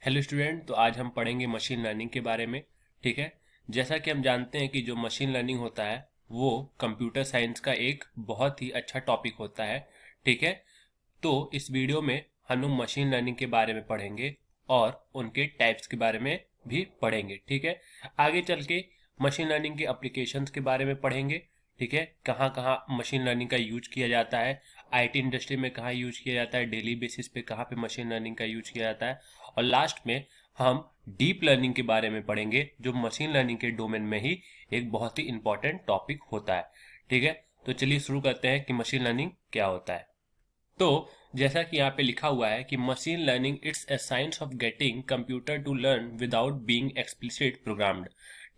Hello student, तो आज हम पढ़ेंगे मशीन लर्निंग के बारे में। ठीक है। जैसा कि हम जानते हैं कि जो मशीन लर्निंग होता है वो कंप्यूटर साइंस का एक बहुत ही अच्छा टॉपिक होता है। ठीक है। तो इस वीडियो में हम लोग मशीन लर्निंग के बारे में पढ़ेंगे और उनके टाइप्स के बारे में भी पढ़ेंगे। ठीक है। आगे चल के मशीन लर्निंग के एप्लीकेशंस के बारे में पढ़ेंगे। ठीक है, कहाँ कहाँ मशीन लर्निंग का यूज किया जाता है, आईटी इंडस्ट्री में कहाँ यूज किया जाता है, डेली बेसिस पे कहाँ पे मशीन लर्निंग का यूज किया जाता है, और लास्ट में हम डीप लर्निंग के बारे में पढ़ेंगे जो मशीन लर्निंग के डोमेन में ही एक बहुत ही इंपॉर्टेंट टॉपिक होता है। ठीक है, तो चलिए शुरू करते हैं कि मशीन लर्निंग क्या होता है। तो जैसा कि यहाँ पे लिखा हुआ है कि machine learning it's a science of getting computer to learn without being explicit programmed.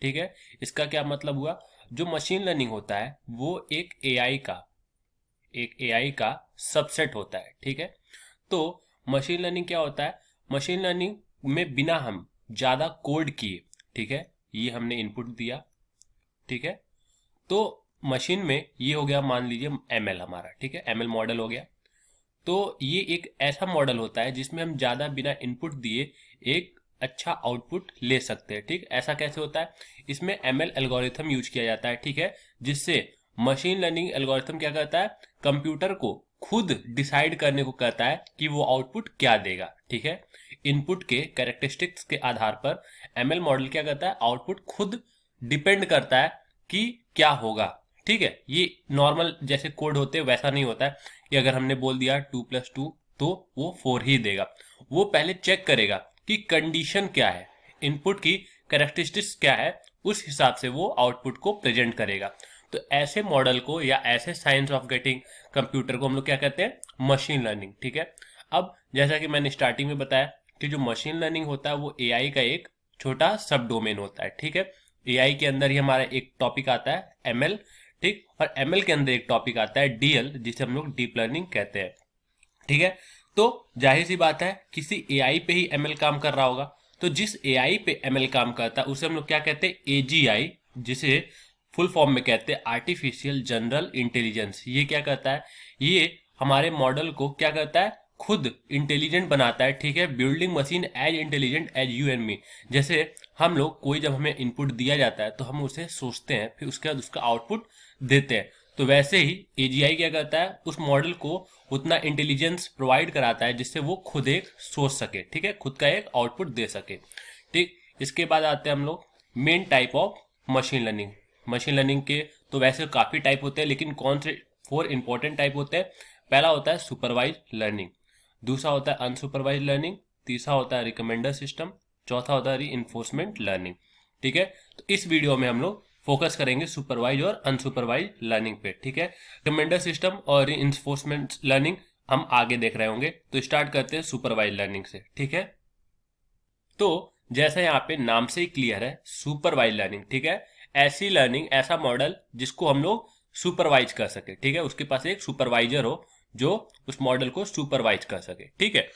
ठीक है, इसका क्या मतलब हुआ? जो मशीन लर्निंग होता है वो एक एआई का सबसेट होता है। ठीक है। तो मशीन लर्निंग क्या होता है? मशीन लर्निंग में बिना हम ज्यादा कोड किए, ठीक है, ये हमने इनपुट दिया। ठीक है। तो मशीन में ये हो गया, मान लीजिए एमएल हमारा, ठीक है, एमएल मॉडल हो गया। तो ये एक ऐसा मॉडल होता है जिसमें हम ज़्यादा बिना इनपुट दिए एक अच्छा आउटपुट ले सकते हैं। ठीक, ऐसा कैसे होता है? इसमें एमएल एल्गोरिथम यूज किया जाता है। ठीक है, जिससे मशीन लर्निंग एल्गोरिथम क्या करता है, कंप्यूटर को खुद डिसाइड करने को कहता है कि वो आउटपुट क्या देगा। ठीक है, इनपुट के कैरेक्टरिस्टिक्स के आधार पर एमएल मॉडल क्या करता है, आउटपुट खुद डिपेंड करता है कि क्या होगा। ठीक है, ये नॉर्मल जैसे कोड होते हैं वैसा नहीं होता है कि अगर हमने बोल दिया 2+2 तो वो 4 ही देगा। वो पहले चेक करेगा कि कंडीशन क्या है, इनपुट की कैरेक्टरिस्टिक्स क्या है, उस हिसाब से वो आउटपुट को प्रेजेंट करेगा। तो ऐसे मॉडल को या ऐसे साइंस ऑफ गेटिंग कंप्यूटर को हम लोग क्या कहते हैं, मशीन लर्निंग। ठीक है। अब जैसा कि मैंने स्टार्टिंग में बताया कि जो मशीन लर्निंग होता है वो एआई का एक छोटा सब डोमेन होता है। ठीक है, एआई के अंदर ही हमारा एक टॉपिक आता है एमएल। ठीक, और एमएल के अंदर एक टॉपिक आता है डीएल, जिसे हम लोग डीप लर्निंग कहते हैं। ठीक है, तो जाहिर सी बात है किसी एआई पे ही एमएल काम कर रहा होगा। तो जिस एआई पे एमएल काम करता है उसे हम लोग क्या कहते हैं, एजीआई, जिसे फुल फॉर्म में कहते हैं आर्टिफिशियल जनरल इंटेलिजेंस। ये क्या करता है, ये हमारे मॉडल को क्या करता है, खुद इंटेलिजेंट बनाता है। ठीक है, building machine as intelligent as you and me. जैसे हम लोग कोई जब हमें इनपुट दिया जाता है तो हम उसे सोचते हैं, फिर उसके बाद उसका आउटपुट देते हैं। तो वैसे ही एजीआई क्या करता है, उस मॉडल को उतना इंटेलिजेंस प्रोवाइड कराता है जिससे वो खुद एक सोच सके। ठीक है, खुद का एक आउटपुट दे सके। ठीक, इसके बाद आते हैं हम लोग main type of machine learning. Machine learning के तो वैसे काफी टाइप होते हैं, लेकिन कौन से 4 इंपॉर्टेंट टाइप होते हैं? पहला होता है सुपरवाइज लर्निंग, दूसरा होता है अनसुपरवाइज लर्निंग, तीसरा होता है रिकमेंडर सिस्टम, चौथा होता है री लर्निंग। ठीक है, तो इस वीडियो में हम लोग फोकस करेंगे सुपरवाइज और अनसुपरवाइज लर्निंग पे। ठीक है, रिकमेंडर सिस्टम और री लर्निंग हम आगे देख रहे होंगे। तो स्टार्ट करते हैं सुपरवाइज लर्निंग से। ठीक है, तो जैसा यहाँ पे नाम से ही क्लियर है, सुपरवाइज लर्निंग। ठीक है, ऐसी लर्निंग, ऐसा मॉडल जिसको हम लोग सुपरवाइज कर सके। ठीक है, उसके पास एक सुपरवाइजर हो जो उस मॉडल को सुपरवाइज कर सके। ठीक है,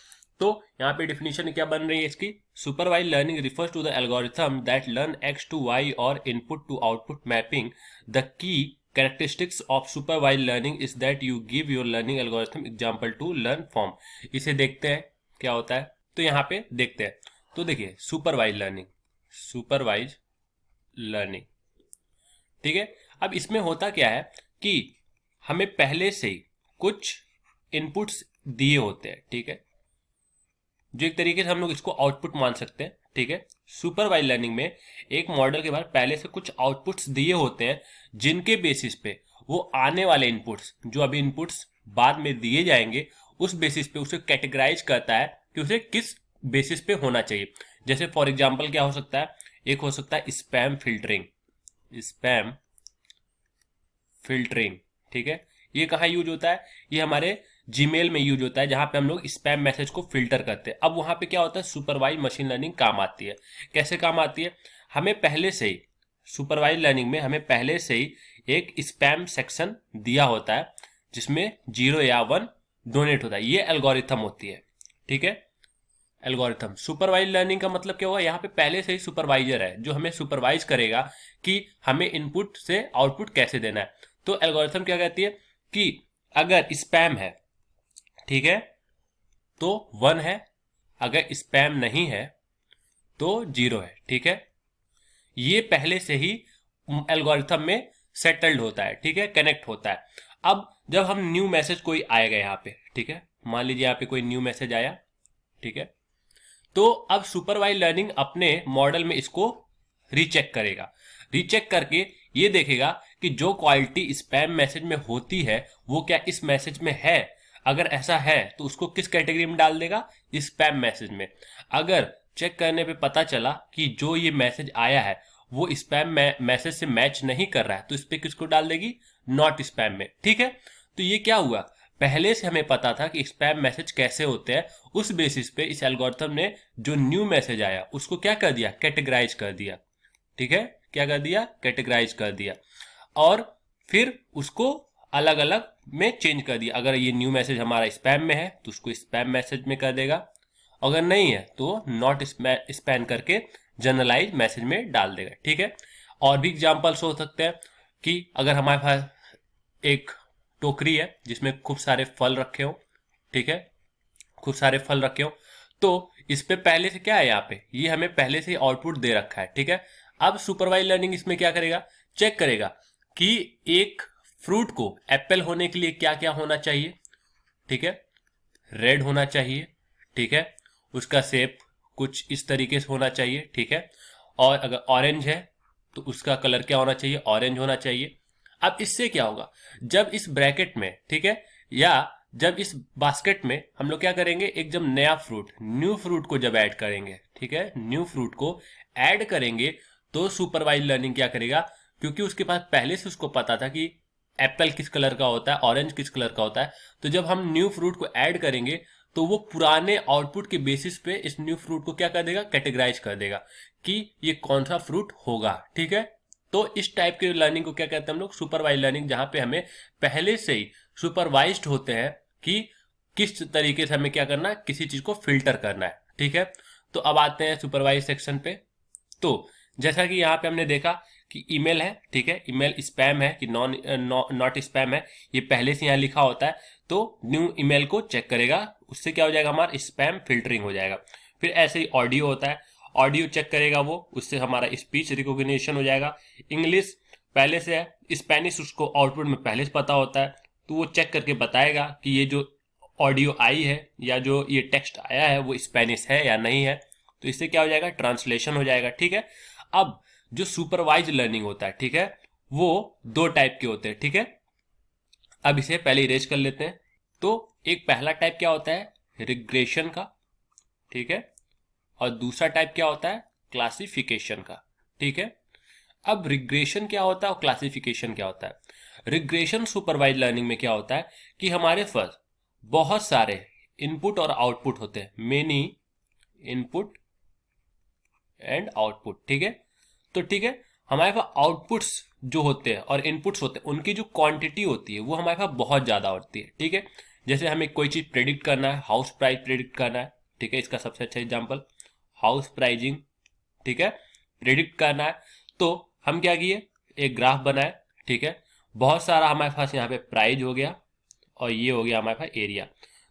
तो यहाँ पे डिफिनीशन क्या बन रही है इसकी, supervise learning refers to the algorithm that learn x to y और input to output mapping. The key characteristics of supervised learning is that you give your learning algorithm example to learn from। इसे देखते हैं क्या होता है, तो यहाँ पे देखते हैं। तो देखिए सुपरवाइज लर्निंग, ठीक है। अब इसमें होता क्या है कि हमें पहले से ही कुछ इनपुट्स दिए होते हैं। ठीक है, जो एक तरीके से हम लोग इसको आउटपुट मान सकते हैं। ठीक है, सुपरवाइज लर्निंग में एक मॉडल के बाद पहले से कुछ आउटपुट्स दिए होते हैं जिनके बेसिस पे वो आने वाले इनपुट्स, जो अभी इनपुट्स बाद में दिए जाएंगे, उस बेसिस पे उसे कैटेगराइज करता है कि उसे किस बेसिस पे होना चाहिए। जैसे फॉर एग्जाम्पल क्या हो सकता है, एक हो सकता है स्पैम फिल्टरिंग। ठीक है, ये कहाँ यूज होता है, ये हमारे जीमेल में यूज होता है, जहां पे हम लोग स्पैम मैसेज को फिल्टर करते हैं। अब वहां पे क्या होता है, सुपरवाइज मशीन लर्निंग काम आती है। कैसे काम आती है, हमें पहले से ही सुपरवाइज लर्निंग में हमें पहले से ही एक स्पैम सेक्शन दिया होता है जिसमें 0 या 1 डोनेट होता है। ये एल्गोरिथम होती है। ठीक है, एल्गोरिथम। सुपरवाइज लर्निंग का मतलब क्या होगा, यहाँ पे पहले से ही सुपरवाइजर है जो हमें सुपरवाइज करेगा कि हमें इनपुट से आउटपुट कैसे देना है। तो एल्गोरिथम क्या कहती है कि अगर स्पैम है, ठीक है, तो 1 है, अगर स्पैम नहीं है तो 0 है। ठीक है, ये पहले से ही एल्गोरिथम में सेटल्ड होता है। ठीक है, कनेक्ट होता है। अब जब हम न्यू मैसेज कोई आएगा यहाँ पे, ठीक है, मान लीजिए यहाँ पे कोई न्यू मैसेज आया, ठीक है, तो अब सुपरवाइज लर्निंग अपने मॉडल में इसको रीचेक करेगा। रीचेक करके ये देखेगा कि जो क्वालिटी स्पैम मैसेज में होती है वो क्या इस मैसेज में है। अगर ऐसा है तो उसको किस कैटेगरी में डाल देगा, स्पैम मैसेज में। अगर चेक करने पे पता चला कि जो ये मैसेज आया है वो स्पैम मैसेज से मैच नहीं कर रहा है तो इस पे किसको डाल देगी, नॉट स्पैम में। ठीक है, तो ये क्या हुआ, पहले से हमें पता था कि स्पैम मैसेज कैसे होते हैं, उस बेसिस पे इस एल्गोरिथम ने जो न्यू मैसेज आया उसको क्या कर दिया, कैटेगराइज कर दिया। ठीक है, क्या कर दिया, कैटेगराइज कर दिया, और फिर उसको अलग अलग में चेंज कर दिया। अगर ये न्यू मैसेज हमारा स्पैम में है तो उसको स्पैम मैसेज में कर देगा, अगर नहीं है तो नॉट स्पैम करके जनरलाइज मैसेज में डाल देगा। ठीक है, और भी एग्जांपल्स हो सकते हैं कि अगर हमारे पास एक टोकरी है जिसमें खूब सारे फल रखे हो, ठीक है, खूब सारे फल रखे हो, तो इस पे पहले से क्या है, यहाँ पे ये हमें पहले से आउटपुट दे रखा है। ठीक है, अब सुपरवाइज लर्निंग इसमें क्या करेगा, चेक करेगा कि एक फ्रूट को एप्पल होने के लिए क्या क्या होना चाहिए। ठीक है, रेड होना चाहिए। ठीक है, उसका शेप कुछ इस तरीके से होना चाहिए। ठीक है, और अगर ऑरेंज है तो उसका कलर क्या होना चाहिए, ऑरेंज होना चाहिए। अब इससे क्या होगा, जब इस ब्रैकेट में, ठीक है, या जब इस बास्केट में हम लोग क्या करेंगे, एक जब नया फ्रूट, न्यू फ्रूट को जब ऐड करेंगे, ठीक है, न्यू फ्रूट को ऐड करेंगे तो सुपरवाइज लर्निंग क्या करेगा, क्योंकि उसके पास पहले से उसको पता था कि एप्पल किस कलर का होता है, ऑरेंज किस कलर का होता है, तो जब हम न्यू फ्रूट को ऐड करेंगे तो वो पुराने आउटपुट के बेसिस पे इस न्यू फ्रूट को क्या कर देगा, कैटेगराइज कर देगा कि ये कौन सा फ्रूट होगा। ठीक है, तो इस टाइप के लर्निंग को क्या कहते हैं हम लोग, सुपरवाइज लर्निंग, जहां पे हमें पहले से ही सुपरवाइज्ड होते हैं कि किस तरीके से हमें क्या करना है, किसी चीज को फिल्टर करना है। ठीक है, तो अब आते हैं सुपरवाइज सेक्शन पे। तो जैसा कि यहाँ पे हमने देखा कि ईमेल है, ठीक है, ईमेल स्पैम है कि नॉट स्पैम है, ये पहले से यहाँ लिखा होता है, तो न्यू ईमेल को चेक करेगा, उससे क्या हो जाएगा, हमारा स्पैम फिल्टरिंग हो जाएगा। फिर ऐसे ही ऑडियो होता है, ऑडियो चेक करेगा वो, उससे हमारा स्पीच रिकॉग्निशन हो जाएगा। इंग्लिश पहले से है, स्पेनिश उसको आउटपुट में पहले से पता होता है, तो वो चेक करके बताएगा कि ये जो ऑडियो आई है या जो ये टेक्स्ट आया है वो स्पेनिश है या नहीं है, तो इससे क्या हो जाएगा, ट्रांसलेशन हो जाएगा। ठीक है, अब जो सुपरवाइज लर्निंग होता है, ठीक है, वो दो टाइप के होते हैं। ठीक है, अब इसे पहले इरेज कर लेते हैं। तो एक पहला टाइप क्या होता है, रिग्रेशन का, ठीक है, और दूसरा टाइप क्या होता है, क्लासिफिकेशन का। ठीक है, अब रिग्रेशन क्या होता है और क्लासिफिकेशन क्या होता है। रिग्रेशन सुपरवाइज लर्निंग में क्या होता है कि हमारे पास बहुत सारे इनपुट और आउटपुट होते हैं, मेनी इनपुट एंड आउटपुट। ठीक है, तो ठीक है, हमारे पास आउटपुट्स जो होते हैं और इनपुट्स होते हैं उनकी जो क्वांटिटी होती है वो हमारे पास बहुत ज़्यादा होती है। ठीक है, जैसे हमें कोई चीज़ प्रेडिक्ट करना है, हाउस प्राइस प्रेडिक्ट करना है, ठीक है, इसका सबसे अच्छा एग्जांपल हाउस प्राइजिंग। ठीक है, प्रेडिक्ट करना है तो हम क्या किए, एक ग्राफ बनाए। ठीक है, बहुत सारा हमारे पास यहाँ पे प्राइस हो गया और ये हो गया हमारे पास एरिया।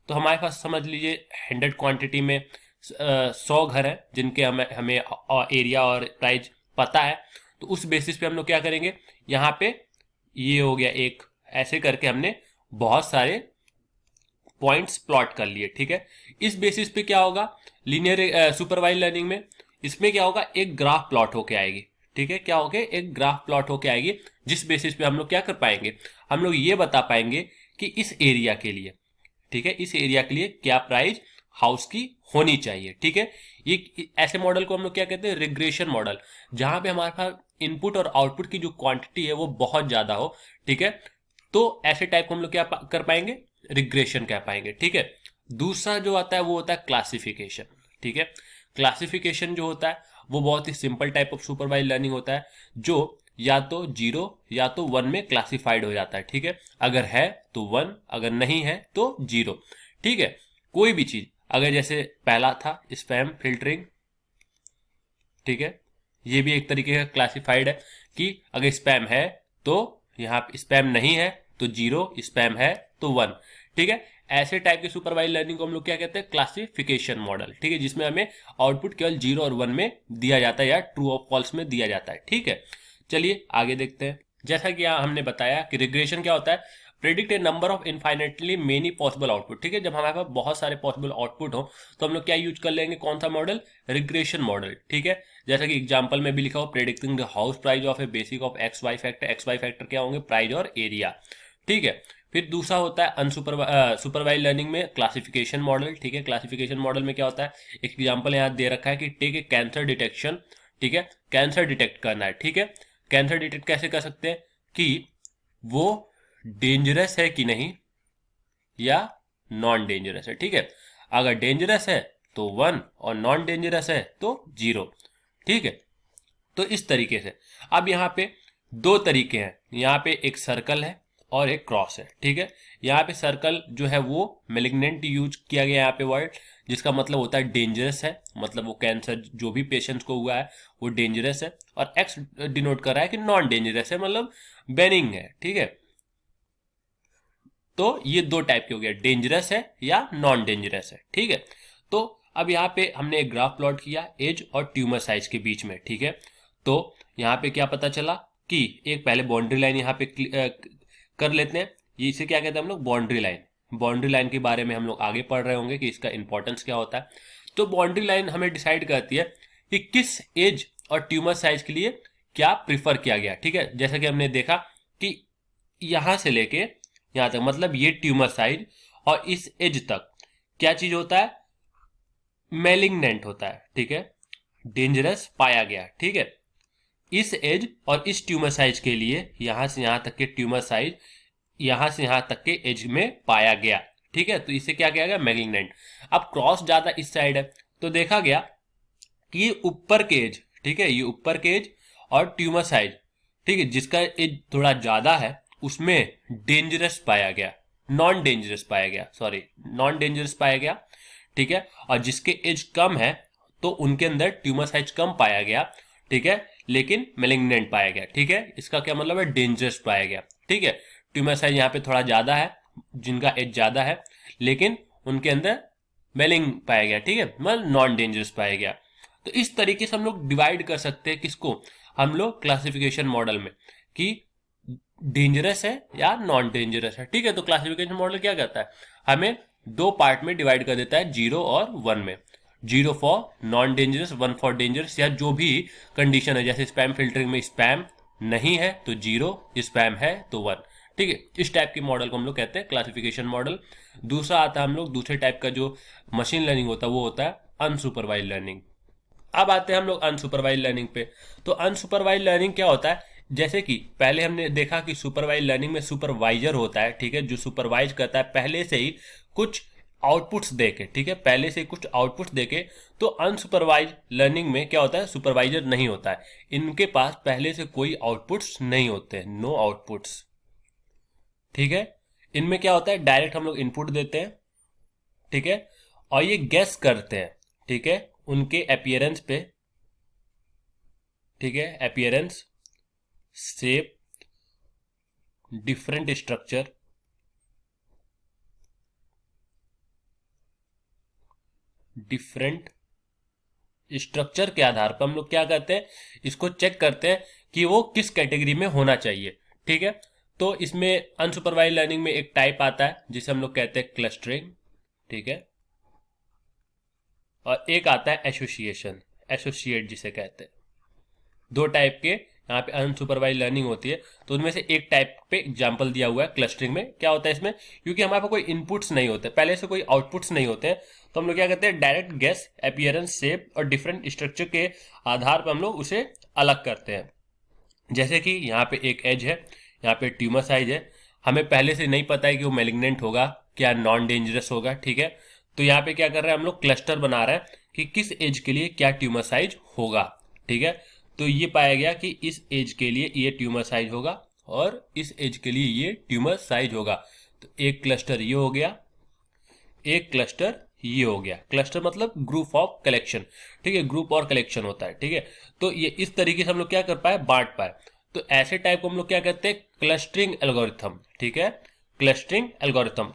तो हमारे पास समझ लीजिए 100 क्वांटिटी में 100 घर हैं जिनके हमें हमें एरिया और प्राइस पता है, तो उस बेसिस पे हम लोग क्या करेंगे, यहाँ पे ये हो गया एक, ऐसे करके हमने बहुत सारे पॉइंट्स प्लॉट कर लिए। ठीक है, इस बेसिस पे क्या होगा, लीनियर सुपरवाइज लर्निंग में इसमें क्या होगा, एक ग्राफ प्लॉट होके आएगी। ठीक है, क्या होगा, एक ग्राफ प्लॉट होके आएगी, जिस बेसिस पे हम लोग क्या कर पाएंगे, हम लोग ये बता पाएंगे कि इस एरिया के लिए, ठीक है, इस एरिया के लिए क्या प्राइस हाउस की होनी चाहिए। ठीक है, ये ऐसे मॉडल को हम लोग क्या कहते हैं, रिग्रेशन मॉडल, जहां पे हमारे पास इनपुट और आउटपुट की जो क्वांटिटी है वो बहुत ज्यादा हो। ठीक है, तो ऐसे टाइप को हम लोग क्या कर पाएंगे, रिग्रेशन कह पाएंगे। ठीक है, दूसरा जो आता है वो होता है क्लासिफिकेशन। ठीक है, क्लासिफिकेशन जो होता है वो बहुत ही simple type of supervise learning होता है, जो या तो 0 या तो 1 में क्लासिफाइड हो जाता है। ठीक है, अगर है तो 1, अगर नहीं है तो 0। ठीक है, कोई भी चीज, अगर जैसे पहला था स्पैम फिल्टरिंग, ठीक है, ये भी एक तरीके का क्लासिफाइड है कि अगर स्पैम है तो यहाँ स्पैम नहीं है तो 0, स्पैम है तो 1। ठीक है, ऐसे टाइप के सुपरवाइज लर्निंग को हम लोग क्या कहते हैं, क्लासिफिकेशन मॉडल, ठीक है, जिसमें हमें आउटपुट केवल 0 और 1 में दिया जाता है या ट्रू और फॉल्स में दिया जाता है, ठीक है। चलिए आगे देखते हैं। जैसा कि यहाँ हमने बताया कि रिग्रेशन क्या होता है, predict A number of infinitely many possible output, ठीक है। जब हमारे पास बहुत सारे पॉसिबल आउटपुट हो तो हम लोग क्या यूज कर लेंगे, कौन सा मॉडल, रिग्रेशन मॉडल, ठीक है। जैसा कि एग्जांपल में भी लिखा हो, predicting the house price of a basic of X Y factor, X Y factor क्या होंगे, प्राइस और एरिया, ठीक है। फिर दूसरा होता है सुपरवाइज लर्निंग में क्लासिफिकेशन मॉडल, ठीक है। क्लासिफिकेशन मॉडल में क्या होता है, एक एग्जांपल यहाँ दे रखा है कि टेक ए कैंसर डिटेक्शन, ठीक है, कैंसर डिटेक्ट करना है, ठीक है। कैंसर डिटेक्ट कैसे कर सकते हैं कि वो डेंजरस है कि नहीं या नॉन डेंजरस है, ठीक है। अगर डेंजरस है तो 1 और नॉन डेंजरस है तो 0, ठीक है। तो इस तरीके से अब यहाँ पे दो तरीके हैं, यहाँ पे एक सर्कल है और एक क्रॉस है, ठीक है। यहाँ पे सर्कल जो है वो मेलिग्नेंट यूज किया गया यहाँ पे वर्ड, जिसका मतलब होता है डेंजरस है, मतलब वो कैंसर जो भी पेशेंट्स को हुआ है वो डेंजरस है, और एक्स डिनोट कर रहा है कि नॉन डेंजरस है, मतलब बेनिंग है, ठीक है। तो ये दो टाइप के हो गया, डेंजरस है या नॉन डेंजरस है, ठीक है। तो अब यहाँ पे हमने एक ग्राफ प्लॉट किया एज और ट्यूमर साइज के बीच में, ठीक है। तो यहाँ पे क्या पता चला कि एक पहले बाउंड्री लाइन यहाँ पे कर लेते हैं, ये इसे क्या कहते हैं हम लोग, बाउंड्री लाइन। बाउंड्री लाइन के बारे में हम लोग आगे पढ़ रहे होंगे कि इसका इंपॉर्टेंस क्या होता है। तो बाउंड्री लाइन हमें डिसाइड करती है कि किस एज और ट्यूमर साइज के लिए क्या प्रिफर किया गया, ठीक है। जैसा कि हमने देखा कि यहां से लेके यहां तक, मतलब ये ट्यूमर साइज और इस एज तक क्या चीज होता है, मैलिग्नेंट होता है, ठीक है, डेंजरस पाया गया, ठीक है। इस एज और इस ट्यूमर साइज के लिए यहां से यहां तक के ट्यूमर साइज यहां से यहां तक के एज में पाया गया, ठीक है। तो इसे क्या किया गया, मैलिग्नेंट। अब क्रॉस ज्यादा इस साइड है तो देखा गया कि ये ऊपर के एज, ठीक है, ये ऊपर के एज और ट्यूमर साइज, ठीक है, जिसका एज थोड़ा ज्यादा है उसमें डेंजरस पाया गया, नॉन डेंजरस पाया गया, सॉरी नॉन डेंजरस पाया गया, ठीक है। और जिसके एज कम है तो उनके अंदर ट्यूमर साइज कम पाया गया, ठीक है, लेकिन मेलिग्नेंट पाया गया, ठीक है। इसका क्या मतलब है, डेंजरस पाया गया, ठीक है। ट्यूमर साइज यहाँ पे थोड़ा ज्यादा है, जिनका एज ज्यादा है, लेकिन उनके अंदर मेलिंग पाया गया, ठीक है, मतलब नॉन डेंजरस पाया गया। तो इस तरीके से हम लोग डिवाइड कर सकते हैं किसको, हम लोग क्लासिफिकेशन मॉडल में, कि डेंजरस है या नॉन डेंजरस है, ठीक है। तो क्लासिफिकेशन मॉडल क्या करता है, हमें दो पार्ट में डिवाइड कर देता है, 0 और 1 में। 0 for non dangerous, 1 for dangerous, या जो भी कंडीशन है, जैसे स्पैम फिल्टरिंग में स्पैम नहीं है तो 0, स्पैम है तो 1, ठीक है। इस टाइप के मॉडल को हम लोग कहते हैं क्लासिफिकेशन मॉडल। दूसरा आता है हम लोग दूसरे टाइप का जो मशीन लर्निंग होता है वो होता है अनसुपरवाइज लर्निंग। अब आते हैं हम लोग अनसुपरवाइज लर्निंग पे। तो अनसुपरवाइज लर्निंग क्या होता है, जैसे कि पहले हमने देखा कि सुपरवाइज लर्निंग में सुपरवाइजर होता है, ठीक है, जो सुपरवाइज करता है पहले से ही कुछ आउटपुट्स देके, ठीक है, पहले से कुछ आउटपुट्स देके। तो अनसुपरवाइज लर्निंग में क्या होता है, सुपरवाइजर नहीं होता है, इनके पास पहले से कोई आउटपुट्स नहीं होते, नो आउटपुट्स, ठीक है। इनमें क्या होता है, डायरेक्ट हम लोग इनपुट देते हैं, ठीक है, और ये गेस करते हैं, ठीक है, उनके अपीयरेंस पे, ठीक है, appearance, shape, different structure, different structure के आधार पर हम लोग क्या करते हैं, इसको चेक करते हैं कि वो किस कैटेगरी में होना चाहिए, ठीक है। तो इसमें अनसुपरवाइज लर्निंग में एक टाइप आता है जिसे हम लोग कहते हैं क्लस्टरिंग, ठीक है, और एक आता है एसोसिएशन, एसोसिएट जिसे कहते हैं। दो टाइप के यहाँ पे अनसुपरवाइज लर्निंग होती है। तो उनमें से एक टाइप पे एग्जांपल दिया हुआ है क्लस्टरिंग में। क्या होता है इसमें, क्योंकि हमारे पास कोई इनपुट्स नहीं होते, पहले से कोई आउटपुट्स नहीं होते हैं, तो हम लोग क्या करते हैं, डायरेक्ट गेस, अपीयरेंस, शेप और डिफरेंट स्ट्रक्चर के आधार पर हम लोग उसे अलग करते हैं। जैसे कि यहाँ पे एक एज है, यहाँ पे ट्यूमर साइज है, हमें पहले से नहीं पता है कि वो मेलिग्नेंट होगा क्या नॉन डेंजरस होगा, ठीक है। तो यहाँ पे क्या कर रहे हैं हम लोग, क्लस्टर बना रहे हैं कि किस एज के लिए क्या ट्यूमर साइज होगा, ठीक है। तो ये पाया गया कि इस एज के लिए ये ट्यूमर साइज होगा और इस एज के लिए ये ट्यूमर साइज होगा। तो एक क्लस्टर ये हो गया, एक क्लस्टर ये हो गया। क्लस्टर मतलब ग्रुप ऑफ कलेक्शन, ठीक है, ग्रुप और कलेक्शन होता है, ठीक है। तो ये इस तरीके से हम लोग क्या कर पाए, बांट पाए। तो ऐसे टाइप को हम लोग क्या कहते हैं, क्लस्टरिंग एल्गोरिथम, ठीक है, क्लस्टरिंग एल्गोरिथम।